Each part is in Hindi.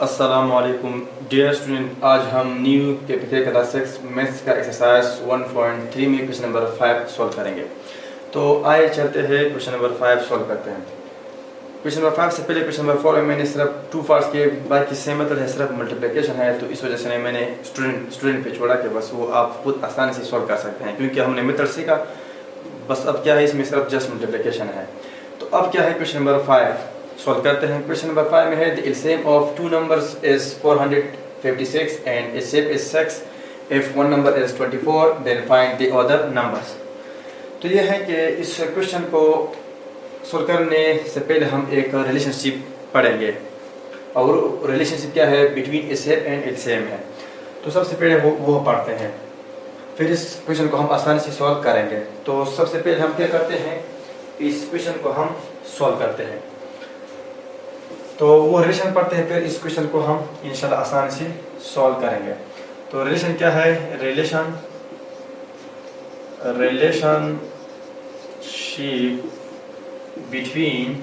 अस्सलामुअलैकुम डियर स्टूडेंट, आज हम न्यू कैपिटल क्लास 6 मैथ्स का एक्सरसाइज 1.3 में क्वेश्चन नंबर 5 सॉल्व करेंगे। तो आइए चलते हैं क्वेश्चन नंबर 5 सॉल्व करते हैं। क्वेश्चन नंबर 5 से पहले क्वेश्चन नंबर 4 में मैंने सिर्फ 2 पार्ट्स के, बाकी सेम मेथड है, सिर्फ मल्टीप्लिकेशन है, तो इस वजह से मैंने स्टूडेंट पे छोड़ा कि बस वो आप खुद आसानी से सॉल्व कर सकते हैं, क्योंकि हमने मेथड सीखा। बस अब क्या है, इसमें सिर्फ जस्ट मल्टीप्लिकेशन है। तो अब क्या है, क्वेश्चन नंबर 5 सॉल्व करते हैं। क्वेश्चन नंबर 5 में है the LCM of two numbers is 456 and HCF is 6 if one number is 24 then find the other numbers. तो ये है कि इस क्वेश्चन को सॉल्व करने से पहले हम एक रिलेशनशिप पढ़ेंगे, और रिलेशनशिप क्या है, बिटवीन एचसीएफ एंड एलसीएम है। तो सबसे पहले वो पढ़ते हैं, फिर इस क्वेश्चन को हम आसानी से सॉल्व करेंगे। तो सबसे पहले हम क्या करते हैं, इस क्वेश्चन को हम सॉल्व करते हैं। तो वो रिलेशन पढ़ते हैं, फिर इस क्वेश्चन को हम इंशाल्लाह आसानी से सॉल्व करेंगे। तो रिलेशन क्या है, relationship between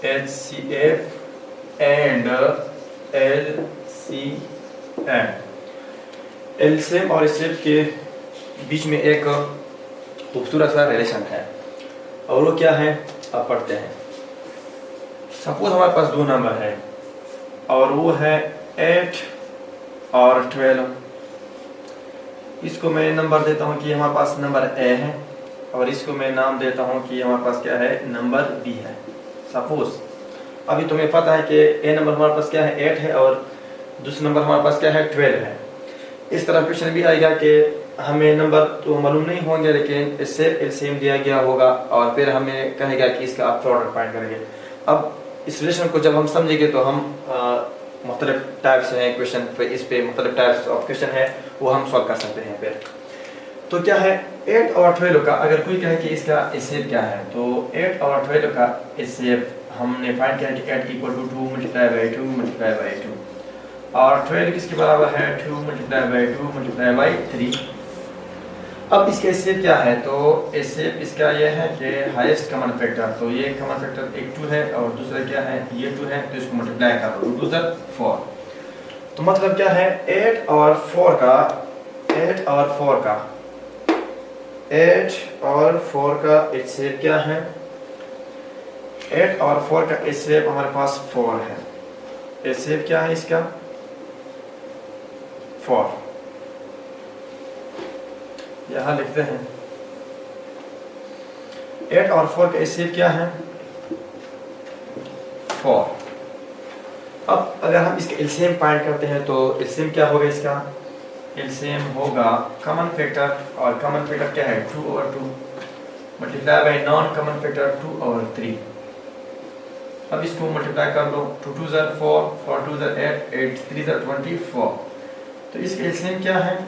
HCF and LCM। LCM और HCF के बीच में एक खूबसूरत सा रिलेशन है, और वो क्या है, आप पढ़ते हैं। सपोज हमारे पास दो नंबर है, और वो है 8 और 12। इसको मैं नंबर देता हूँ कि हमारे पास नंबर A है, और इसको मैं नाम देता हूँ कि हमारे पास क्या है, नंबर B है। सपोज अभी तुम्हें पता है कि A नंबर हमारे पास क्या है, 8 है, और दूसरा नंबर हमारे पास क्या है, 12 है। इस तरह क्वेश्चन भी आएगा कि हमें नंबर तो मालूम नहीं होंगे, लेकिन इससे एलसीएम दिया गया होगा, और फिर हमें कहेगा कि इसका आप प्रोडक्ट फाइंड करेंगे। अब इस रिलेशन को जब हम समझेंगे तो हम मुख्तलिफ टाइप्स हैं क्वेश्चन पे, इस पे मुख्तलिफ टाइप्स ऑफ क्वेश्चन है, वो हम सॉल्व कर सकते हैं। फिर तो क्या है, 8 और 12 का अगर कोई कहे कि इसका एचसीएफ क्या है, तो 8 और 12 का एचसीएफ हमने फाइंड किया कि 8 equal to 2 multiply by 2 multiply by 2, और 12 किसके बराबर है, 2 मल्टीप्लाई बाई 2 मल्टीप्लाई बाई 3। अब इसका एचसीएफ क्या है, तो एचसीएफ इसका ये है कि हाईएस्ट कॉमन फैक्टर। तो ये कॉमन फैक्टर एक 2 है, और दूसरा क्या है, ये 2 है, तो इसको मल्टीप्लाई कर लो, 2 4। तो मतलब क्या है, 8 और 4 का एचसीएफ क्या है, 8 और 4 का एचसीएफ हमारे पास 4 है। एचसीएफ क्या है इसका, 4। यहाँ लिखते हैं 8 और 4 का एचसीएफ क्या है, 4। अब अगर हम इसका एलसीएम फाइंड करते हैं, तो एलसीएम क्या होगा, इसका एलसीएम होगा कॉमन फैक्टर, और कॉमन फैक्टर क्या है, 2 over 2 multiply by non common factor 2 over 3। अब इसको मल्टीप्लाई कर लो, 2 2 4, 4 2 8, 8 3 24। तो इसका एलसीएम क्या है,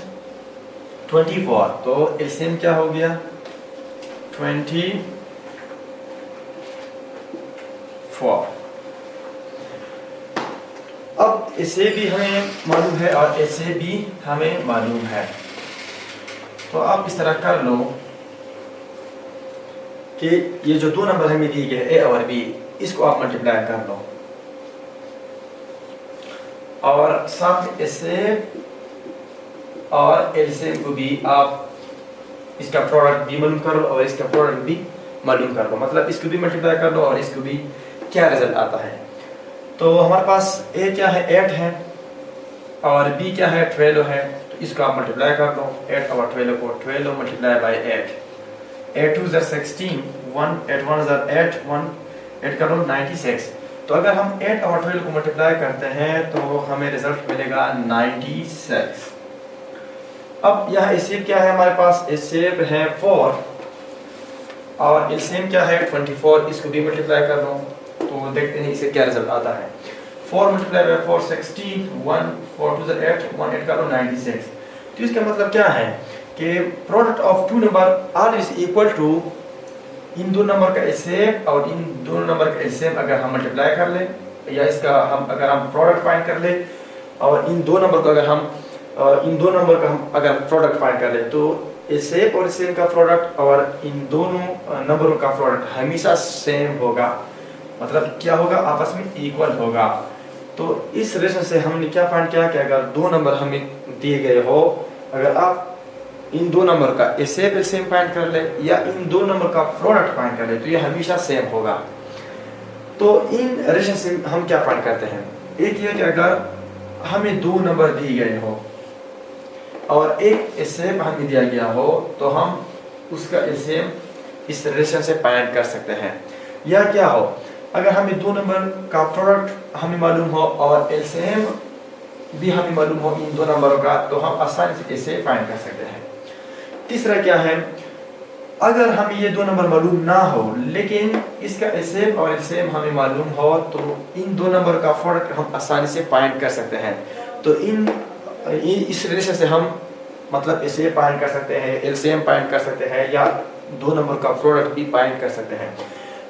24। तो एलसीएम क्या हो गया, 24। अब इसे भी हमें मालूम है, और इसे भी हमें मालूम है। तो आप इस तरह कर लो कि ये जो दो नंबर हमें दिए गए A और B, इसको आप मल्टीप्लाई कर लो, और साथ इसे और एलसीएम को भी आप इसका प्रोडक्ट भी मालूम कर लो, और इसका प्रोडक्ट भी मालूम कर लो। मतलब इसको भी मल्टीप्लाई कर लो, और इसको भी क्या रिजल्ट आता है। तो हमारे पास A क्या है, 8 है, और B क्या है, 12 है। तो इसको आप मल्टीप्लाई कर लो, 8 और 12 को, 12 मल्टीप्लाई बाई 8, 8 2 16, 1 8 1 8, 1 8 करो 96। तो अगर हम 8 और 12 को मल्टीप्लाई करते हैं, तो हमें रिजल्ट मिलेगा 96। अब यहाँ एचसीएफ क्या है, हमारे पास एचसीएफ है 4, और एलसीएम क्या है, 24। इसको भी मल्टीप्लाई कर लो, तो देखते हैं इसे क्या रिजल्ट आता है। 4 मल्टीप्लाई बाई 4 16, 1 4 2 8, 1 8 करो 96। तो इसका मतलब क्या है कि product of two number are is equal to इन दो नंबर का एचसीएफ और इन दोनों नंबर का एलसीएम अगर हम मल्टीप्लाई कर ले, या इसका अगर हम प्रोडक्ट फाइंड कर ले, और इन दो नंबर को अगर हम प्रोडक्ट फाइंड कर ले, तो एचसीएफ और एचसीएम का प्रोडक्ट और इन दोनों नंबरों का प्रोडक्ट हमेशा सेम होगा। मतलब क्या होगा, आपस में इक्वल होगा। तो इस रिलेशन से हमने क्या फाइंड किया कि अगर दो नंबर हमें दिए गए हो, अगर आप इन दो नंबर का एसएफ एलसीएम फाइंड कर ले या इन दो नंबर का प्रोडक्ट फाइंड कर ले तो ये हमेशा सेम होगा। तो इन रिलेशन से हम क्या फाइंड करते हैं, एक ये कि अगर हमें दो नंबर दिए गए हो और एक एसएफ हमें दिया गया हो तो हम उसका एलसीएम इस रिलेशन से फाइंड कर सकते हैं। या क्या हो, अगर हमें दो नंबर का प्रोडक्ट हमें मालूम हो और एलसीएम भी हमें मालूम हो इन दो नंबरों का, तो हम आसानी से इसे फाइंड कर सकते हैं। तीसरा क्या है, अगर हमें ये दो नंबर मालूम ना हो लेकिन इसका एसएफ और एलसीएम हमें मालूम हो तो इन दो नंबर का प्रोडक्ट हम आसानी से फाइंड कर सकते हैं। तो इस रिलेशन से हम मतलब एसएफ फाइंड कर सकते हैं, एलसीएम फाइंड कर सकते हैं या दो नंबर का प्रोडक्ट भी फाइंड कर सकते हैं।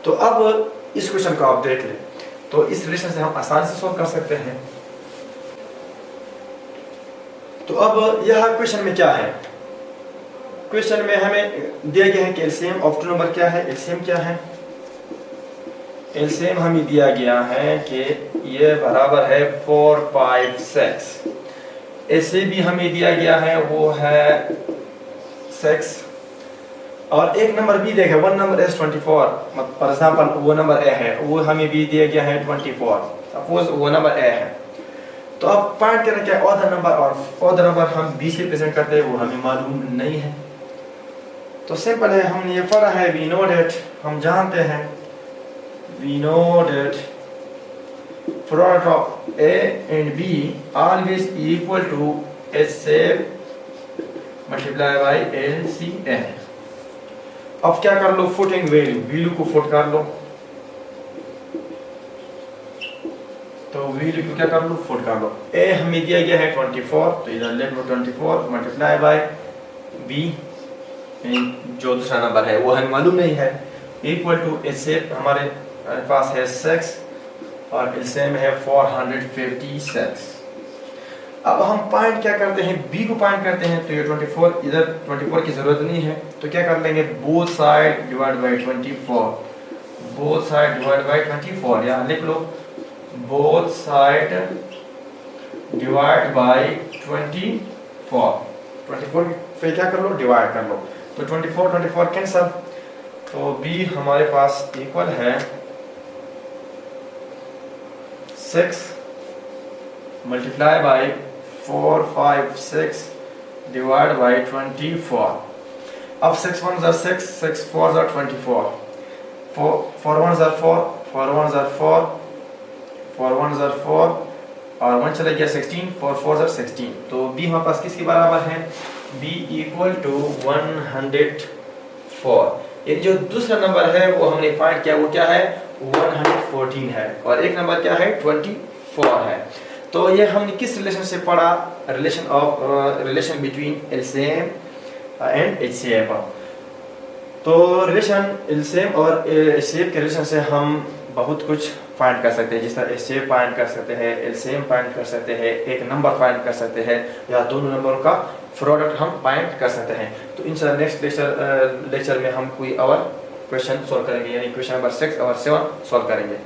तो अब इस क्वेश्चन को आप देख लें, तो इस रिलेशन से हम आसानी से सॉल्व कर सकते हैं। तो अब यह क्वेश्चन में क्या है, क्वेश्चन में हमें दिया गया है कि एलसीएम ऑफ टू नंबर क्या है, एलसीएम क्या है। एलसीएम हमें दिया गया है कि ये बराबर है 4, 5, 6। ऐसे भी हमें दिया गया है वो है 6 और एक नंबर भी देखा, one number is 24, for example वो नंबर ए है, वो हमें भी दिया गया है 24, सपोज वो नंबर ए है। तो अब फाइंड करें क्या ऑड नंबर, और ऑड नंबर हम 20 से प्रेजेंट करते हैं वो हमें मालूम नहीं है। तो सिंपल है, हमने ये पढ़ा है, वी नो दैट, हम जानते हैं, we know that product of A and B always equal to HCF multiply by LCM. अब क्या कर लो, फुटिंग वैल्यू को फुट कर लो, तो वैल्यू को क्या कर लो, फुट कर लो। ए हमें दिया गया है 24, तो इधर लिख लो 24 मल्टीप्लाई बाय बी जो दूसरा नंबर है वो हमें मालूम नहीं है, इक्वल टू एचसीएफ हमारे पास है 6 और एलसीएम है 456। अब हम पॉइंट क्या करते हैं, बी को पॉइंट करते हैं, तो ये 24, इधर 24 की जरूरत नहीं है, तो क्या कर लेंगे, both side divide by 24, both side divide by 24, यहाँ लिख लो बोथ साइड डिवाइड बाय 24 फिर क्या कर लो, डिवाइड कर लो, तो 24 कैंसल, तो बी हमारे पास इक्वल है 6 मल्टीप्लाई बाय 456 डिवाइड बाय 24। अब 6 1 ज़ा 6, 6 4 ज़ा 24, 4 1 ज़ा 4, 4 1 ज़ा 4, 4 1 ज़ा 4 और 1 चला गया 16, 4 4 ज़ा 16। तो बी हमारे पास किसके बराबर है, बी इक्वल टू 104। ये जो दूसरा नंबर है वो हमने फाइंड किया, वो क्या है, 114 है, और एक नंबर क्या है, 24 है। तो ये हमने किस रिलेशन से पढ़ा, relation between LCM and HCF. तो रिलेशन एलसीएम और एचसीएफ के रिलेशन से हम बहुत कुछ फाइंड कर सकते हैं, जिस तरह एचसीएफ फाइंड कर सकते हैं, एलसीएम फाइंड कर सकते हैं, एक नंबर फाइंड कर सकते हैं, या दोनों नंबरों का प्रोडक्ट हम फाइंड कर सकते हैं। तो इंशाल्लाह नेक्स्ट लेक्चर में हम कोई और क्वेश्चन सॉल्व करेंगे, यानी क्वेश्चन नंबर 6 और 7 सॉल्व करेंगे।